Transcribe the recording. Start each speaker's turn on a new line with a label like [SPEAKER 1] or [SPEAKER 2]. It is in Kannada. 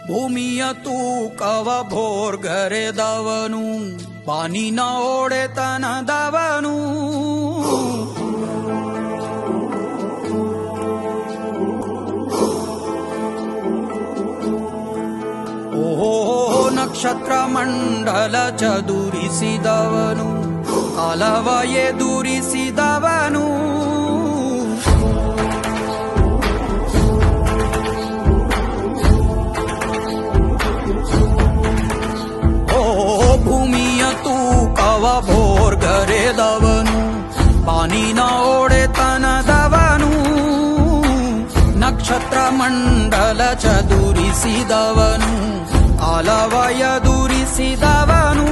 [SPEAKER 1] ಭೂಮಿಯ ತೂಕವ ಭೋರ್ಗರೆದವನು, ಬಾನಿನ ಒಡೆತನದವನು. ಓಹೋ ನಕ್ಷತ್ರ ಮಂಡಲ ಚದುರಿಸಿದವನು, ಕಾಲವ ಎದುರಿಸಿದವನು. ಭೂಮಿಯ ತೂಕವ ಭೋರ್ಗರೆದವನು, ಬಾನಿನ ಒಡೆತನದವನು. ನಕ್ಷತ್ರ ಮಂಡಲ ಚದುರಿಸಿದವನು, ಕಾಲವ ಎದುರಿಸಿದವನು.